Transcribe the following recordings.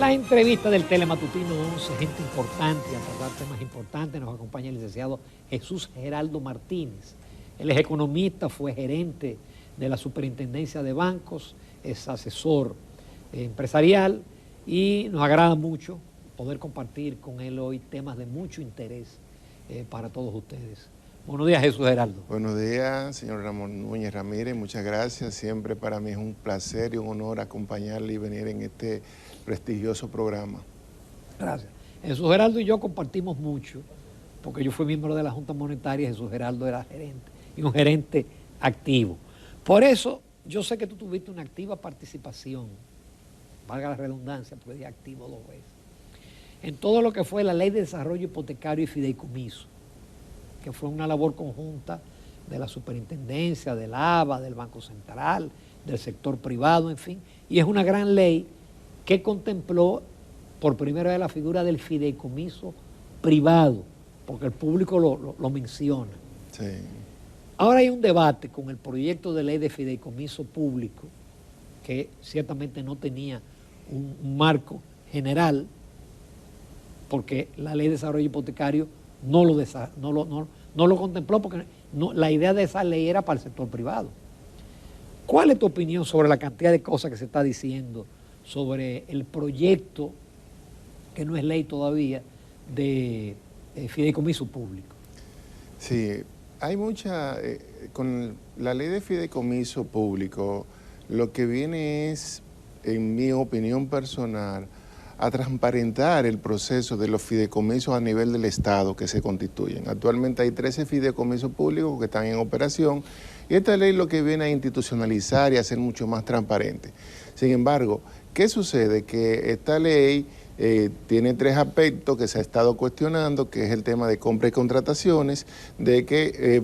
La entrevista del Telematutino 11, gente importante, a tratar temas importantes, nos acompaña el licenciado Jesús Geraldo Martínez. Él es economista, fue gerente de la Superintendencia de Bancos, es asesor empresarial y nos agrada mucho poder compartir con él hoy temas de mucho interés para todos ustedes. Buenos días, Jesús Geraldo. Buenos días, señor Ramón Núñez Ramírez, muchas gracias. Siempre para mí es un placer y un honor acompañarle y venir en este prestigioso programa. Gracias. Jesús Geraldo y yo compartimos mucho, porque yo fui miembro de la Junta Monetaria, Jesús Geraldo era gerente, y un gerente activo. Por eso, yo sé que tú tuviste una activa participación, valga la redundancia, porque dije activo dos veces, en todo lo que fue la Ley de Desarrollo Hipotecario y Fideicomiso, que fue una labor conjunta de la Superintendencia, del ABA, del Banco Central, del sector privado, en fin, y es una gran ley que contempló por primera vez la figura del fideicomiso privado, porque el público lo menciona. Sí. Ahora hay un debate con el proyecto de ley de fideicomiso público, que ciertamente no tenía un marco general, porque la ley de desarrollo hipotecario no lo contempló, porque la idea de esa ley era para el sector privado. ¿Cuál es tu opinión sobre la cantidad de cosas que se está diciendo sobre el proyecto, que no es ley todavía, de fideicomiso público? Sí, hay mucha, con la ley de fideicomiso público, lo que viene es, en mi opinión personal, a transparentar el proceso de los fideicomisos a nivel del Estado que se constituyen. Actualmente hay 13 fideicomisos públicos que están en operación y esta ley lo que viene a institucionalizar y a ser mucho más transparente. Sin embargo, ¿qué sucede? Que esta ley tiene tres aspectos que se ha estado cuestionando, que es el tema de compra y contrataciones, de que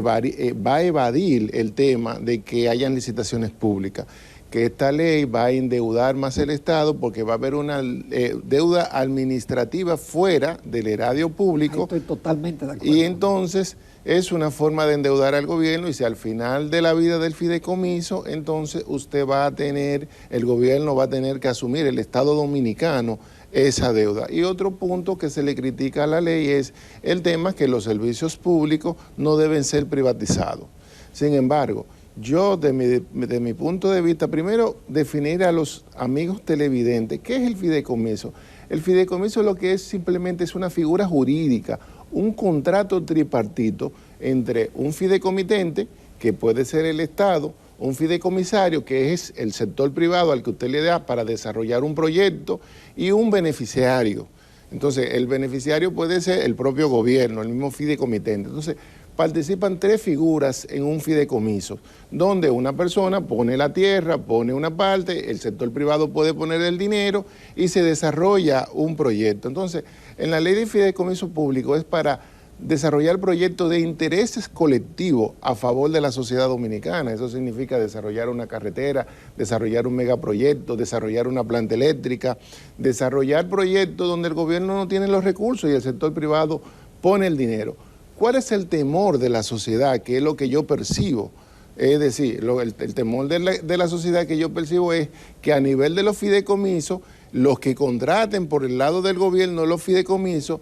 va a evadir el tema de que hayan licitaciones públicas, que esta ley va a endeudar más el Estado porque va a haber una deuda administrativa fuera del erario público. Ahí estoy totalmente de acuerdo. Y entonces es una forma de endeudar al gobierno y si al final de la vida del fideicomiso, entonces el gobierno va a tener que asumir, el Estado dominicano, esa deuda. Y otro punto que se le critica a la ley es el tema que los servicios públicos no deben ser privatizados. Sin embargo, yo, de mi punto de vista, primero definir a los amigos televidentes, ¿qué es el fideicomiso? El fideicomiso lo que es simplemente es una figura jurídica, un contrato tripartito entre un fideicomitente, que puede ser el Estado, un fideicomisario, que es el sector privado al que usted le da para desarrollar un proyecto, y un beneficiario. Entonces, el beneficiario puede ser el propio gobierno, el mismo fideicomitente. Entonces, participan tres figuras en un fideicomiso, donde una persona pone la tierra, pone una parte, el sector privado puede poner el dinero y se desarrolla un proyecto. Entonces, en la ley de fideicomiso público es para desarrollar proyectos de intereses colectivos a favor de la sociedad dominicana. Eso significa desarrollar una carretera, desarrollar un megaproyecto, desarrollar una planta eléctrica, desarrollar proyectos donde el gobierno no tiene los recursos y el sector privado pone el dinero. ¿Cuál es el temor de la sociedad? Que es lo que yo percibo. Es decir, el temor de la sociedad que yo percibo es que a nivel de los fideicomisos, los que contraten por el lado del gobierno los fideicomisos,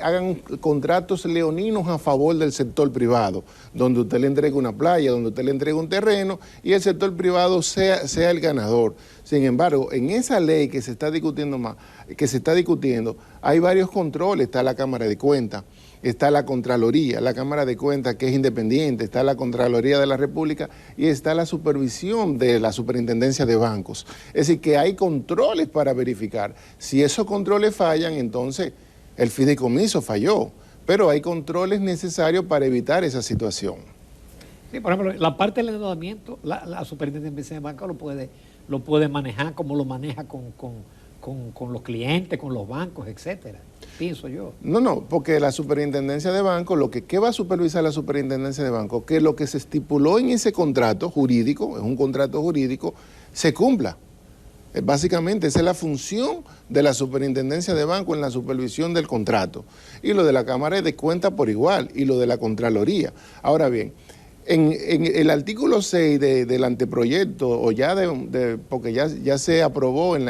hagan contratos leoninos a favor del sector privado, donde usted le entregue una playa, donde usted le entregue un terreno y el sector privado sea el ganador. Sin embargo, en esa ley que se está discutiendo, hay varios controles. Está la Cámara de Cuentas, está la Contraloría, la Cámara de Cuentas que es independiente, está la Contraloría de la República y está la supervisión de la Superintendencia de Bancos. Es decir, que hay controles para verificar. Si esos controles fallan, entonces el fideicomiso falló, pero hay controles necesarios para evitar esa situación. Sí, por ejemplo, la parte del endeudamiento, la Superintendencia de Bancos lo puede manejar como lo maneja con los clientes, con los bancos, etcétera, pienso yo. No, porque la Superintendencia de Bancos, ¿qué va a supervisar la Superintendencia de Bancos? Que lo que se estipuló en ese contrato jurídico, es un contrato jurídico, se cumpla. Básicamente esa es la función de la Superintendencia de Bancos en la supervisión del contrato. Y lo de la Cámara de Cuentas por igual, y lo de la Contraloría. Ahora bien, En el artículo 6 del anteproyecto, o ya porque ya se aprobó en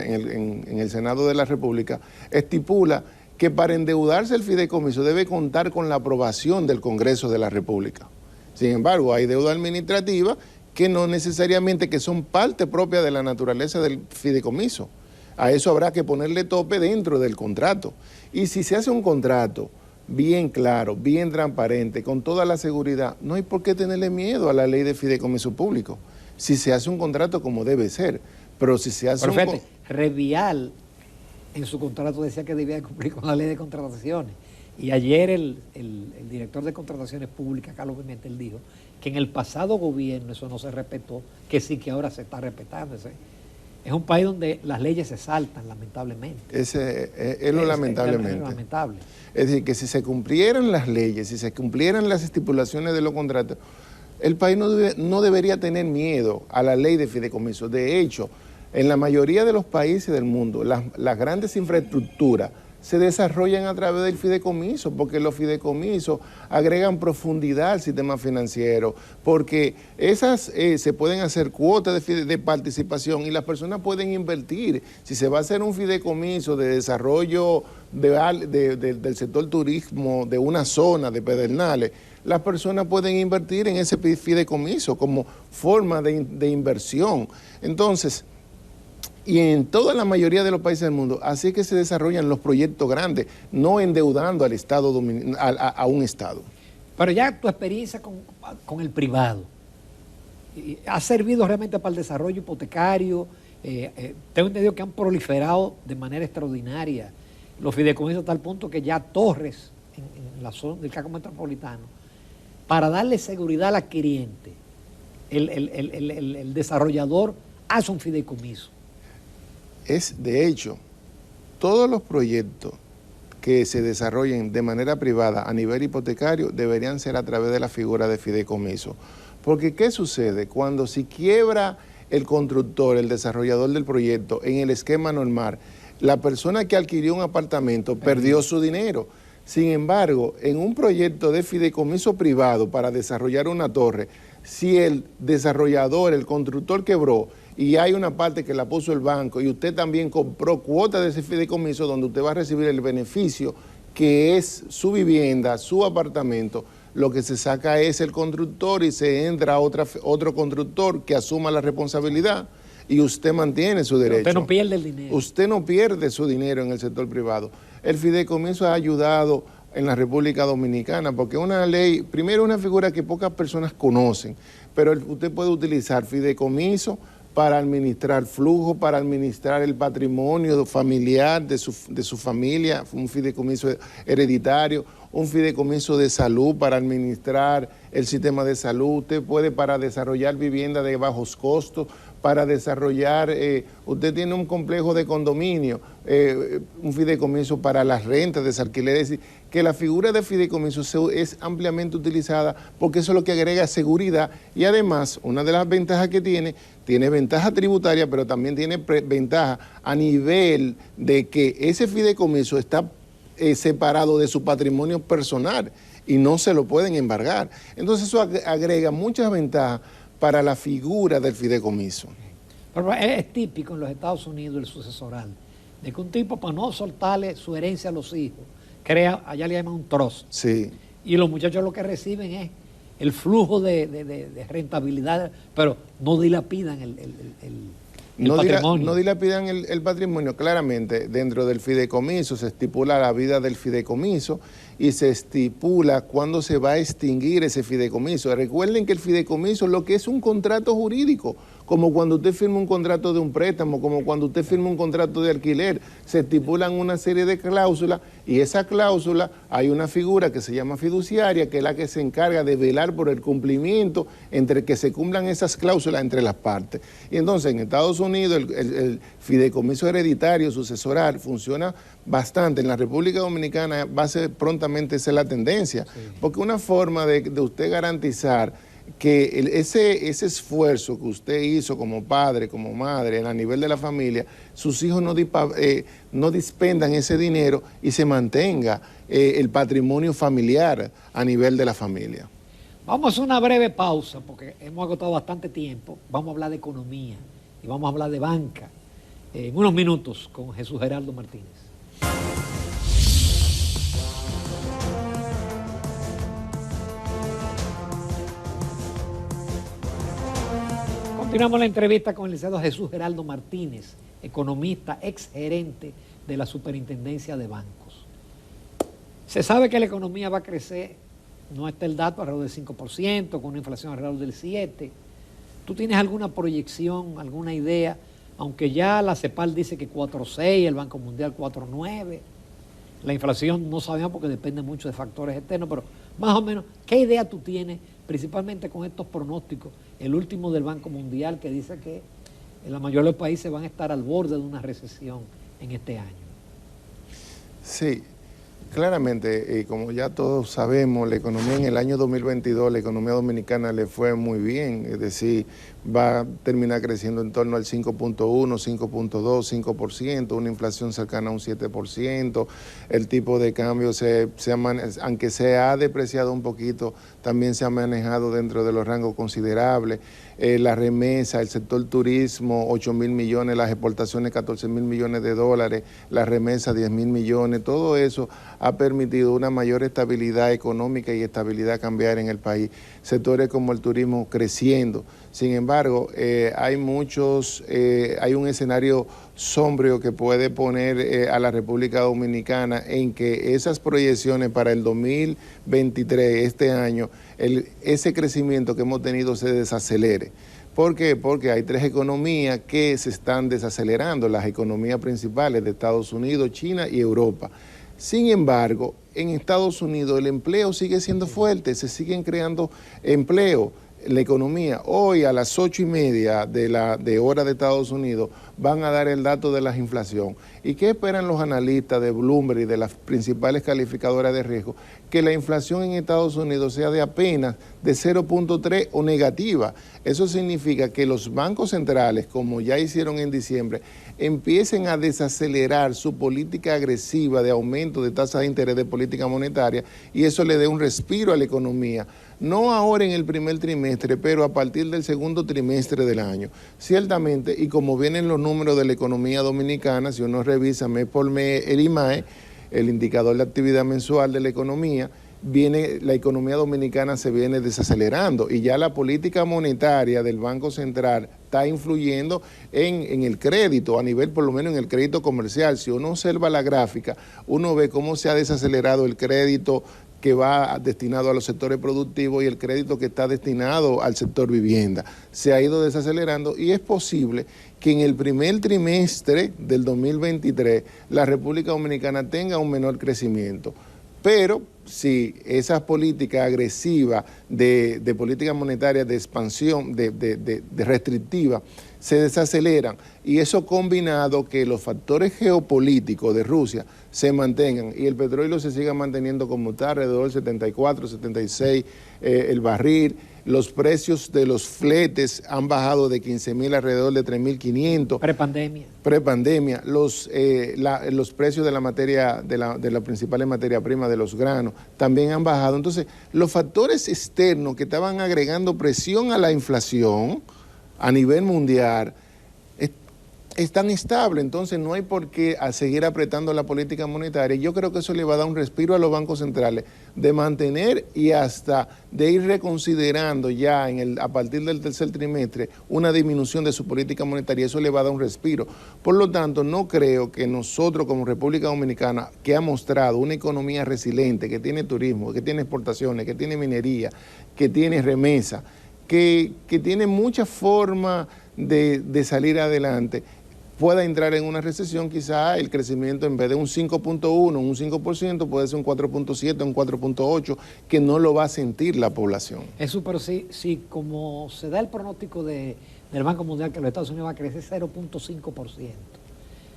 el Senado de la República, estipula que para endeudarse el fideicomiso debe contar con la aprobación del Congreso de la República. Sin embargo, hay deuda administrativa que no necesariamente que son parte propia de la naturaleza del fideicomiso. A eso habrá que ponerle tope dentro del contrato. Y si se hace un contrato bien claro, bien transparente, con toda la seguridad, no hay por qué tenerle miedo a la ley de fideicomiso público, si se hace un contrato como debe ser. Pero si se hace Revial en su contrato decía que debía cumplir con la ley de contrataciones. Y ayer el director de contrataciones públicas, Carlos Pimentel, dijo que en el pasado gobierno eso no se respetó, que sí que ahora se está respetando. Es un país donde las leyes se saltan, lamentablemente. Es lo lamentablemente. Es lamentable. Es decir, que si se cumplieran las leyes, si se cumplieran las estipulaciones de los contratos, el país no debería tener miedo a la ley de fideicomiso. De hecho, en la mayoría de los países del mundo, las grandes infraestructuras se desarrollan a través del fideicomiso, porque los fideicomisos agregan profundidad al sistema financiero, porque esas se pueden hacer cuotas de participación y las personas pueden invertir. Si se va a hacer un fideicomiso de desarrollo del sector turismo de una zona de Pedernales, las personas pueden invertir en ese fideicomiso como forma de inversión. Entonces, y en toda la mayoría de los países del mundo, así es que se desarrollan los proyectos grandes, no endeudando al Estado a un Estado. Pero ya tu experiencia con el privado, ¿ha servido realmente para el desarrollo hipotecario? Tengo entendido que han proliferado de manera extraordinaria los fideicomisos a tal punto que ya Torres, en la zona del Casco Metropolitano, para darle seguridad al adquiriente, el desarrollador hace un fideicomiso. De hecho, todos los proyectos que se desarrollen de manera privada a nivel hipotecario deberían ser a través de la figura de fideicomiso. Porque ¿qué sucede? Cuando si quiebra el constructor, el desarrollador del proyecto, en el esquema normal, la persona que adquirió un apartamento perdió su dinero. Sin embargo, en un proyecto de fideicomiso privado para desarrollar una torre, si el desarrollador, el constructor quebró, y hay una parte que la puso el banco y usted también compró cuota de ese fideicomiso donde usted va a recibir el beneficio que es su vivienda, su apartamento, lo que se saca es el constructor y se entra otro constructor que asuma la responsabilidad y usted mantiene su derecho. Usted no pierde el dinero. Usted no pierde su dinero en el sector privado. El fideicomiso ha ayudado en la República Dominicana porque una ley, primero una figura que pocas personas conocen, pero usted puede utilizar fideicomiso para administrar flujo, para administrar el patrimonio familiar de su familia, un fideicomiso hereditario, un fideicomiso de salud para administrar el sistema de salud. Usted puede para desarrollar vivienda de bajos costos, para desarrollar, usted tiene un complejo de condominio, un fideicomiso para las rentas de alquiler. Es decir, que la figura de fideicomiso es ampliamente utilizada porque eso es lo que agrega seguridad y además una de las ventajas que tiene ventaja tributaria, pero también tiene ventaja a nivel de que ese fideicomiso está separado de su patrimonio personal y no se lo pueden embargar. Entonces eso agrega muchas ventajas para la figura del fideicomiso. Pero es típico en los Estados Unidos el sucesoral, de que un tipo para no soltarle su herencia a los hijos, allá le llaman un trust. Sí. Y los muchachos lo que reciben es el flujo de rentabilidad, pero no dilapidan el patrimonio. No dilapidan el patrimonio. Claramente, dentro del fideicomiso se estipula la vida del fideicomiso y se estipula cuándo se va a extinguir ese fideicomiso. Recuerden que el fideicomiso lo que es un contrato jurídico, como cuando usted firma un contrato de un préstamo, como cuando usted firma un contrato de alquiler, se estipulan una serie de cláusulas y esa cláusula hay una figura que se llama fiduciaria, que es la que se encarga de velar por el cumplimiento entre que se cumplan esas cláusulas entre las partes. Y entonces en Estados Unidos el fideicomiso hereditario sucesoral funciona bastante. En la República Dominicana va a ser prontamente esa la tendencia, sí. Porque una forma de usted garantizar que ese esfuerzo que usted hizo como padre, como madre, a nivel de la familia, sus hijos no dispendan ese dinero y se mantenga el patrimonio familiar a nivel de la familia. Vamos a hacer una breve pausa porque hemos agotado bastante tiempo. Vamos a hablar de economía y vamos a hablar de banca en unos minutos con Jesús Geraldo Martínez. Continuamos la entrevista con el licenciado Jesús Geraldo Martínez, economista, ex gerente de la Superintendencia de Bancos. Se sabe que la economía va a crecer, no está el dato, alrededor del 5%, con una inflación alrededor del 7%. ¿Tú tienes alguna proyección, alguna idea? Aunque ya la CEPAL dice que 4.6, el Banco Mundial 4.9. La inflación no sabemos porque depende mucho de factores externos, pero más o menos, ¿qué idea tú tienes, principalmente con estos pronósticos? El último del Banco Mundial que dice que la mayoría de los países van a estar al borde de una recesión en este año. Sí, claramente, como ya todos sabemos, la economía en el año 2022, la economía dominicana le fue muy bien, es decir, va a terminar creciendo en torno al 5.1, 5.2, 5%, una inflación cercana a un 7%, el tipo de cambio, aunque se ha depreciado un poquito, también se ha manejado dentro de los rangos considerables. La remesa, el sector turismo, 8.000 millones, las exportaciones, 14.000 millones de dólares, la remesa, 10.000 millones, todo eso ha permitido una mayor estabilidad económica y estabilidad cambiaria en el país. Sectores como el turismo creciendo. Sin embargo, hay un escenario sombrío que puede poner a la República Dominicana en que esas proyecciones para el 2023, este año, ese crecimiento que hemos tenido se desacelere. ¿Por qué? Porque hay tres economías que se están desacelerando, las economías principales de Estados Unidos, China y Europa. Sin embargo, en Estados Unidos el empleo sigue siendo fuerte, se siguen creando empleo. La economía, hoy a las 8:30 de hora de Estados Unidos, van a dar el dato de la inflación. ¿Y qué esperan los analistas de Bloomberg y de las principales calificadoras de riesgo? Que la inflación en Estados Unidos sea de apenas de 0.3 o negativa. Eso significa que los bancos centrales, como ya hicieron en diciembre, empiecen a desacelerar su política agresiva de aumento de tasas de interés de política monetaria y eso le dé un respiro a la economía. No ahora en el primer trimestre, pero a partir del segundo trimestre del año. Ciertamente, y como vienen los números de la economía dominicana, si uno revisa mes por mes el IMAE, el indicador de actividad mensual de la economía, la economía dominicana se viene desacelerando y ya la política monetaria del Banco Central está influyendo en el crédito, a nivel por lo menos en el crédito comercial. Si uno observa la gráfica, uno ve cómo se ha desacelerado el crédito que va destinado a los sectores productivos y el crédito que está destinado al sector vivienda. Se ha ido desacelerando y es posible que en el primer trimestre del 2023 la República Dominicana tenga un menor crecimiento. Pero si esas políticas agresivas de política monetaria, de expansión, de restrictiva, se desaceleran y eso combinado que los factores geopolíticos de Rusia se mantengan y el petróleo se siga manteniendo como está, alrededor del 74, 76 el barril, los precios de los fletes han bajado de 15.000 alrededor de 3.500. Prepandemia, los precios de la materia, de las principales materias primas, de los granos, también han bajado. Entonces, los factores externos que estaban agregando presión a la inflación a nivel mundial están estables, entonces no hay por qué seguir apretando la política monetaria. Yo creo que eso le va a dar un respiro a los bancos centrales de mantener y hasta de ir reconsiderando ya a partir del tercer trimestre una disminución de su política monetaria. Eso le va a dar un respiro. Por lo tanto, no creo que nosotros como República Dominicana, que ha mostrado una economía resiliente, que tiene turismo, que tiene exportaciones, que tiene minería, que tiene remesa, que tiene muchas formas de salir adelante, pueda entrar en una recesión. Quizá el crecimiento en vez de un 5.1, un 5%, puede ser un 4.7, un 4.8, que no lo va a sentir la población. Eso, pero sí, como se da el pronóstico del Banco Mundial que los Estados Unidos va a crecer 0.5%.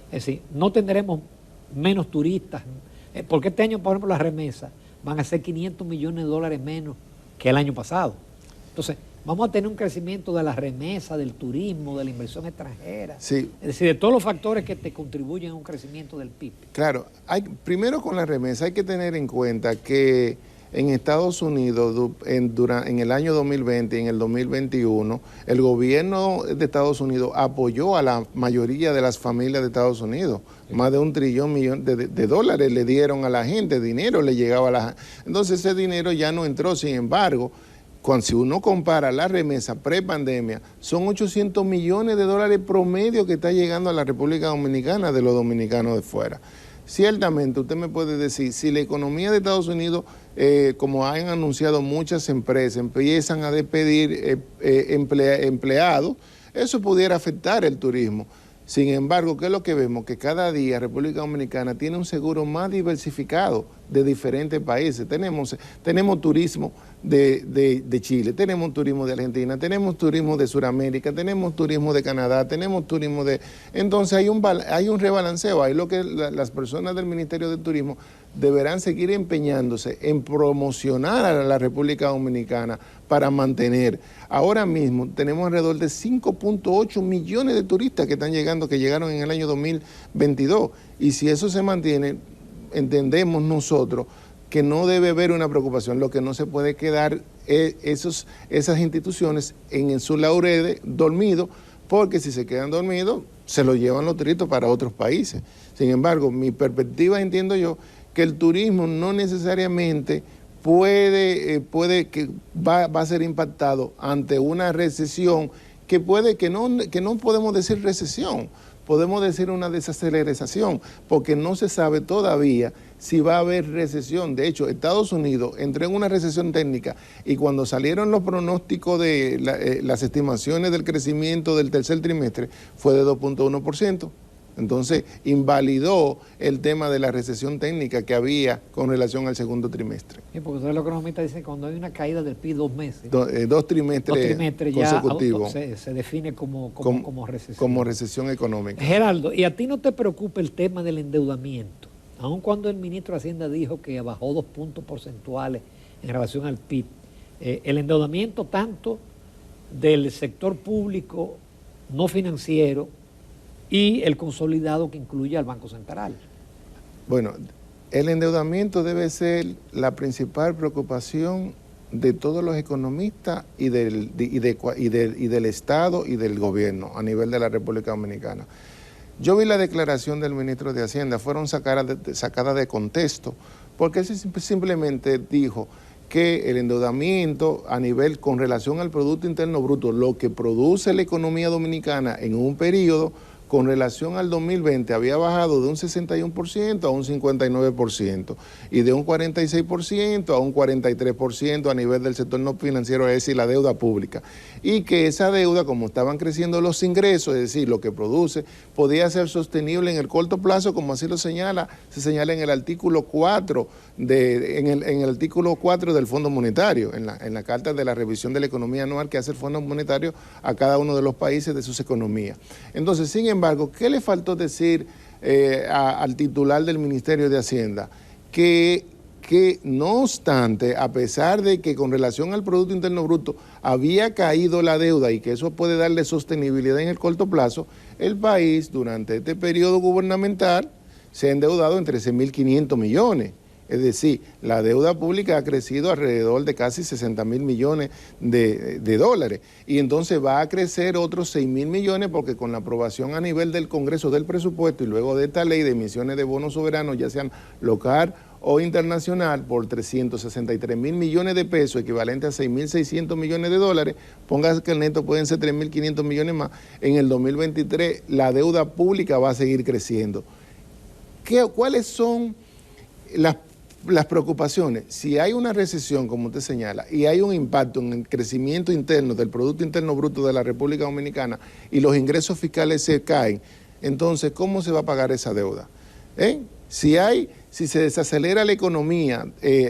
Es decir, no tendremos menos turistas, porque este año, por ejemplo, las remesas van a ser 500 millones de dólares menos que el año pasado. Entonces, vamos a tener un crecimiento de la remesa, del turismo, de la inversión extranjera. Sí. Es decir, de todos los factores que te contribuyen a un crecimiento del PIB. Claro, primero con la remesa hay que tener en cuenta que En Estados Unidos, en el año 2020 y en el 2021, el gobierno de Estados Unidos apoyó a la mayoría de las familias de Estados Unidos. Más de $1 trillón de dólares le dieron a la gente, dinero le llegaba a la gente. Entonces ese dinero ya no entró. Sin embargo, si uno compara la remesa pre-pandemia, son 800 millones de dólares promedio que está llegando a la República Dominicana de los dominicanos de fuera. Ciertamente, usted me puede decir, si la economía de Estados Unidos, como han anunciado muchas empresas, empiezan a despedir empleados, eso pudiera afectar el turismo. Sin embargo, ¿qué es lo que vemos? Que cada día República Dominicana tiene un seguro más diversificado de diferentes países. Tenemos turismo de Chile, tenemos turismo de Argentina, tenemos turismo de Sudamérica, tenemos turismo de Canadá, tenemos turismo de... Entonces hay un rebalanceo. Ahí lo que las personas del Ministerio de Turismo deberán seguir empeñándose en promocionar a la República Dominicana para mantener. Ahora mismo tenemos alrededor de 5.8 millones de turistas que están llegando, que llegaron en el año 2022. Y si eso se mantiene, entendemos nosotros que no debe haber una preocupación. Lo que no se puede quedar es esas instituciones en sus laureles dormidos, porque si se quedan dormidos, se los llevan los turistas para otros países. Sin embargo, mi perspectiva, entiendo yo, que el turismo no necesariamente va a ser impactado ante una recesión que no podemos decir recesión, podemos decir una desaceleración, porque no se sabe todavía si va a haber recesión. De hecho, Estados Unidos entró en una recesión técnica y cuando salieron los pronósticos de las estimaciones del crecimiento del tercer trimestre fue de 2.1%. Entonces, invalidó el tema de la recesión técnica que había con relación al segundo trimestre. Sí, porque ustedes los economistas dicen que cuando hay una caída del PIB 2 meses, dos trimestres consecutivos, ya se define como recesión. Como recesión económica. Geraldo, ¿y a ti no te preocupa el tema del endeudamiento? Aun cuando el ministro de Hacienda dijo que bajó 2 puntos porcentuales en relación al PIB, el endeudamiento tanto del sector público no financiero y el consolidado que incluye al Banco Central. Bueno, el endeudamiento debe ser la principal preocupación de todos los economistas y del Estado y del gobierno a nivel de la República Dominicana. Yo vi la declaración del ministro de Hacienda, fueron sacadas de contexto, porque él simplemente dijo que el endeudamiento a nivel con relación al Producto Interno Bruto, lo que produce la economía dominicana en un periodo, con relación al 2020 había bajado de un 61% a un 59% y de un 46% a un 43% a nivel del sector no financiero, es decir, la deuda pública. Y que esa deuda, como estaban creciendo los ingresos, es decir, lo que produce, podía ser sostenible en el corto plazo, como así se señala en el artículo 4 en el artículo 4 del Fondo Monetario, en la carta de la revisión de la economía anual que hace el Fondo Monetario a cada uno de los países de sus economías. Entonces, sin embargo, ¿qué le faltó decir al titular del Ministerio de Hacienda? Que no obstante, a pesar de que con relación al Producto Interno Bruto había caído la deuda y que eso puede darle sostenibilidad en el corto plazo, el país durante este periodo gubernamental se ha endeudado en 13.500 millones. Es decir, la deuda pública ha crecido alrededor de casi 60.000 millones de dólares. Y entonces va a crecer otros 6.000 millones porque con la aprobación a nivel del Congreso del presupuesto y luego de esta ley de emisiones de bonos soberanos, ya sean local o internacional, por 363.000 millones de pesos, equivalente a 6.600 millones de dólares, pongas que el neto pueden ser 3.500 millones más, en el 2023 la deuda pública va a seguir creciendo. ¿Cuáles son las preocupaciones? Si hay una recesión, como usted señala, y hay un impacto en el crecimiento interno del Producto Interno Bruto de la República Dominicana y los ingresos fiscales se caen, entonces, ¿cómo se va a pagar esa deuda? Si se desacelera la economía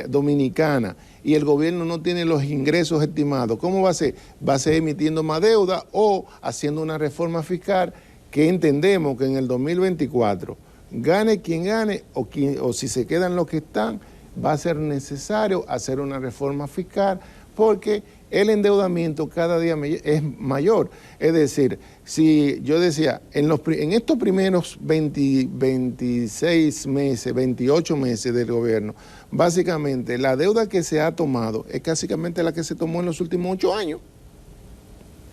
dominicana y el gobierno no tiene los ingresos estimados, ¿cómo va a ser? Va a ser emitiendo más deuda o haciendo una reforma fiscal que entendemos que en el 2024 gane quien gane o si se quedan los que están, va a ser necesario hacer una reforma fiscal porque el endeudamiento cada día es mayor. Es decir, si yo decía, en estos primeros 26 meses, 28 meses del gobierno, básicamente la deuda que se ha tomado es básicamente la que se tomó en los últimos 8 años.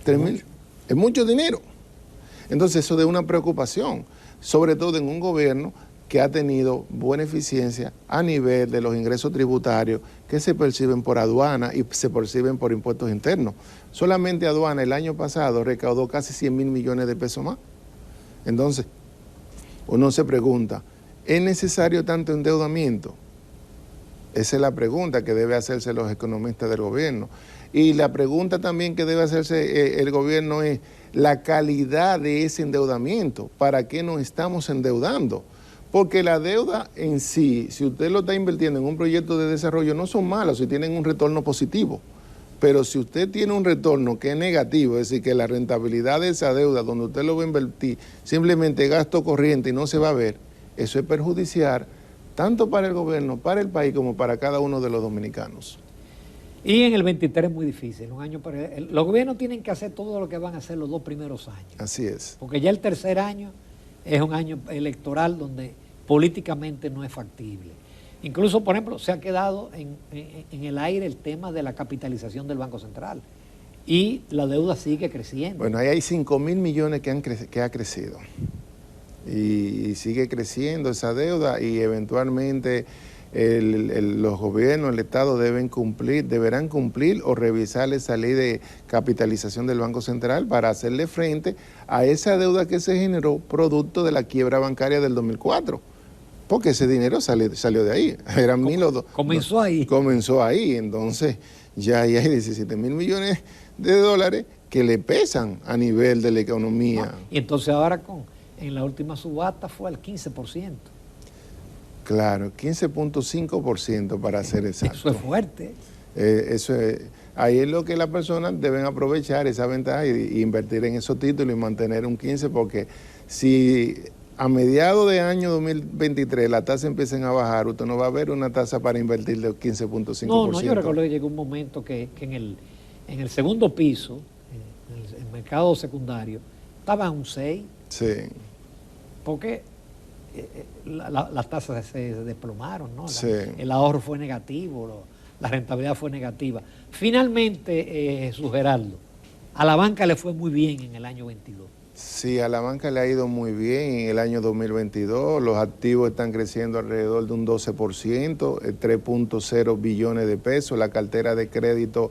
3.000. Es mucho dinero. Entonces eso es una preocupación, sobre todo en un gobierno que ha tenido buena eficiencia a nivel de los ingresos tributarios que se perciben por aduana y se perciben por impuestos internos. Solamente aduana el año pasado recaudó casi 100.000 millones de pesos más. Entonces, uno se pregunta, ¿es necesario tanto endeudamiento? Esa es la pregunta que debe hacerse los economistas del gobierno. Y la pregunta también que debe hacerse el gobierno es la calidad de ese endeudamiento. ¿Para qué nos estamos endeudando? Porque la deuda en sí, si usted lo está invirtiendo en un proyecto de desarrollo, no son malos si tienen un retorno positivo. Pero si usted tiene un retorno que es negativo, es decir, que la rentabilidad de esa deuda, donde usted lo va a invertir, simplemente gasto corriente y no se va a ver, eso es perjudicial tanto para el gobierno, para el país, como para cada uno de los dominicanos. Y en el 23 es muy difícil. Los gobiernos tienen que hacer todo lo que van a hacer los 2 primeros años. Así es. Porque ya el tercer año es un año electoral donde políticamente no es factible. Incluso, por ejemplo, se ha quedado en el aire el tema de la capitalización del Banco Central y la deuda sigue creciendo. Bueno, ahí hay 5.000 millones que ha crecido y sigue creciendo esa deuda y eventualmente los gobiernos, el Estado deberán cumplir o revisar esa ley de capitalización del Banco Central para hacerle frente a esa deuda que se generó producto de la quiebra bancaria del 2004. Porque ese dinero salió de ahí. Eran comenzó ahí. Comenzó ahí. Entonces, ya ahí hay 17.000 millones de dólares que le pesan a nivel de la economía. Y entonces ahora en la última subasta fue al 15%. Claro, 15.5% para ser exacto. Eso es fuerte. Ahí es lo que las personas deben aprovechar esa ventaja y invertir en esos títulos y mantener un 15%, porque si a mediados de año 2023 las tasas empiecen a bajar, usted no va a ver una tasa para invertir del 15.5%. No, yo recuerdo que llegó un momento que en el segundo piso, en el mercado secundario, estaba a un 6%. Sí. Porque las tasas se desplomaron, ¿no? Sí. El ahorro fue negativo, la rentabilidad fue negativa. Finalmente, Jesús Geraldo, a la banca le fue muy bien en el año 22. Sí, a la banca le ha ido muy bien en el año 2022. Los activos están creciendo alrededor de un 12%, 3.0 billones de pesos. La cartera de crédito,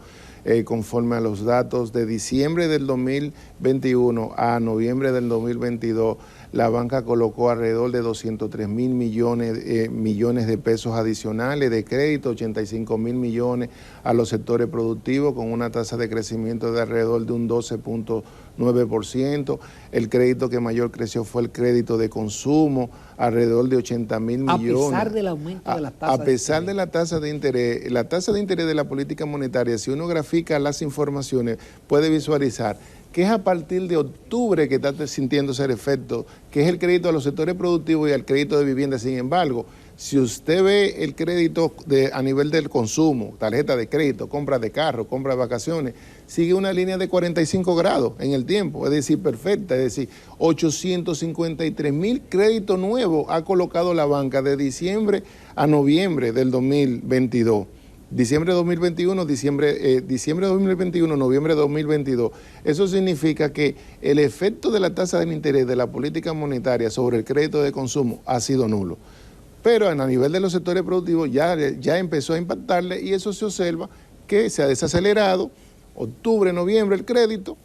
conforme a los datos de diciembre del 2021 a noviembre del 2022, la banca colocó alrededor de 203.000 millones de pesos adicionales de crédito, 85.000 millones a los sectores productivos, con una tasa de crecimiento de alrededor de un 12.9%. El crédito que mayor creció fue el crédito de consumo, alrededor de 80.000 millones. A pesar del aumento de las tasas. A pesar de la tasa de interés, la tasa de interés de la política monetaria, si uno grafica las informaciones, puede visualizar que es a partir de octubre que está sintiéndose el efecto, que es el crédito a los sectores productivos y al crédito de vivienda. Sin embargo, si usted ve el crédito a nivel del consumo, tarjeta de crédito, compra de carro, compra de vacaciones, sigue una línea de 45 grados en el tiempo, es decir, perfecta, es decir, 853.000 créditos nuevos ha colocado la banca de diciembre a noviembre del 2022. Diciembre de 2021, diciembre de 2021, noviembre de 2022. Eso significa que el efecto de la tasa de interés de la política monetaria sobre el crédito de consumo ha sido nulo. Pero a nivel de los sectores productivos ya empezó a impactarle y eso se observa que se ha desacelerado octubre, noviembre el crédito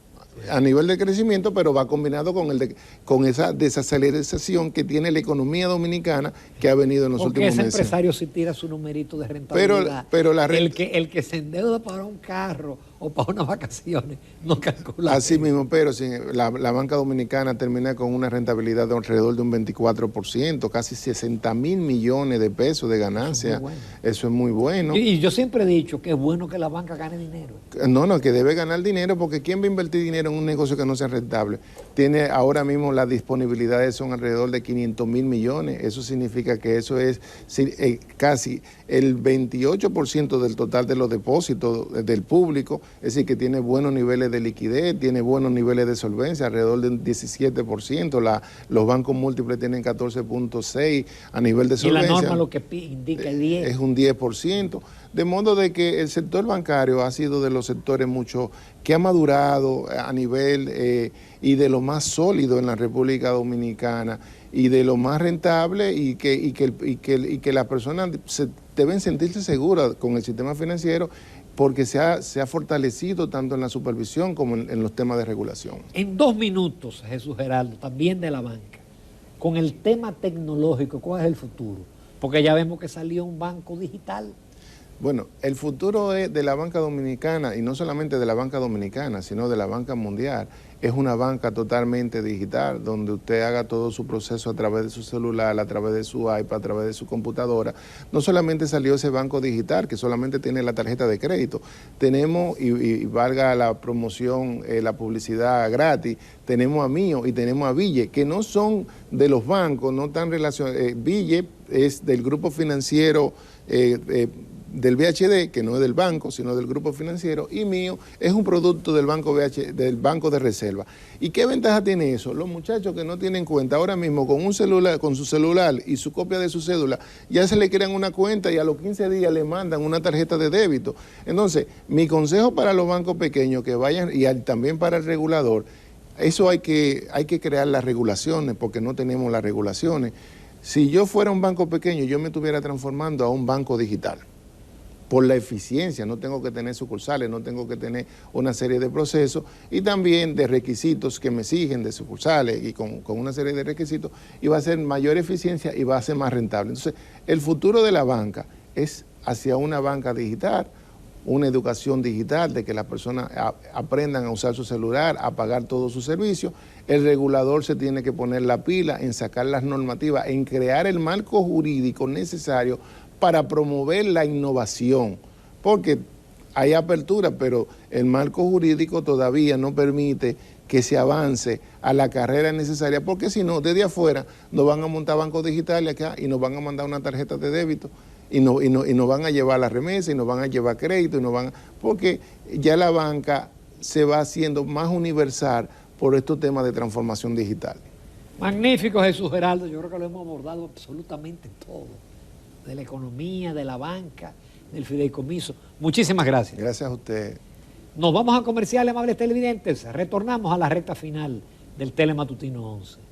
a nivel de crecimiento, pero va combinado con esa desaceleración que tiene la economía dominicana que ha venido en los últimos meses. Porque ese empresario sí tira su numerito de rentabilidad. Pero el que se endeuda para un carro o para unas vacaciones, no calcula. Así mismo, pero si la banca dominicana termina con una rentabilidad de alrededor de un 24%, casi 60.000 millones de pesos de ganancia. Eso es muy bueno. Y yo siempre he dicho que es bueno que la banca gane dinero. No, que debe ganar dinero, porque ¿quién va a invertir dinero en un negocio que no sea rentable? Tiene ahora mismo las disponibilidades son alrededor de 500.000 millones. Eso significa que eso es casi el 28% del total de los depósitos del público. Es decir, que tiene buenos niveles de liquidez, tiene buenos niveles de solvencia, alrededor del 17%. Los bancos múltiples tienen 14.6% a nivel de solvencia. Y la norma lo que indica es 10%. Es un 10%. De modo de que el sector bancario ha sido de los sectores que ha madurado a nivel y de lo más sólido en la República Dominicana y de lo más rentable y que las personas deben sentirse seguras con el sistema financiero, porque se ha fortalecido tanto en la supervisión como en los temas de regulación. En 2 minutos, Jesús Geraldo, también de la banca, con el tema tecnológico, ¿cuál es el futuro? Porque ya vemos que salió un banco digital. Bueno, el futuro de la banca dominicana, y no solamente de la banca dominicana, sino de la banca mundial, es una banca totalmente digital, donde usted haga todo su proceso a través de su celular, a través de su iPad, a través de su computadora. No solamente salió ese banco digital, que solamente tiene la tarjeta de crédito. Tenemos, y valga la promoción, la publicidad gratis, tenemos a Mío y tenemos a Ville, que no son de los bancos, no están relacionados. Ville es del grupo financiero del BHD, que no es del banco, sino del grupo financiero, y Mío es un producto del banco del Banco de Reserva. ¿Y qué ventaja tiene eso? Los muchachos que no tienen cuenta, ahora mismo con un celular, con su celular y su copia de su cédula, ya se le crean una cuenta y a los 15 días le mandan una tarjeta de débito. Entonces, mi consejo para los bancos pequeños que vayan, y también para el regulador, eso hay que crear las regulaciones, porque no tenemos las regulaciones. Si yo fuera un banco pequeño, yo me estuviera transformando a un banco digital. Por la eficiencia, no tengo que tener sucursales, no tengo que tener una serie de procesos y también de requisitos que me exigen de sucursales y con una serie de requisitos, y va a ser mayor eficiencia y va a ser más rentable. Entonces, el futuro de la banca es hacia una banca digital, una educación digital, de que las personas aprendan a usar su celular, a pagar todos sus servicios. El regulador se tiene que poner la pila en sacar las normativas, en crear el marco jurídico necesario para promover la innovación, porque hay apertura, pero el marco jurídico todavía no permite que se avance a la carrera necesaria, porque si no, desde afuera nos van a montar bancos digitales acá y nos van a mandar una tarjeta de débito y nos van a llevar la remesa y nos van a llevar crédito porque ya la banca se va haciendo más universal por estos temas de transformación digital. Magnífico, Jesús Geraldo, yo creo que lo hemos abordado absolutamente todo, de la economía, de la banca, del fideicomiso. Muchísimas gracias. Gracias a usted. Nos vamos a comerciales, amables televidentes. Retornamos a la recta final del Telematutino 11.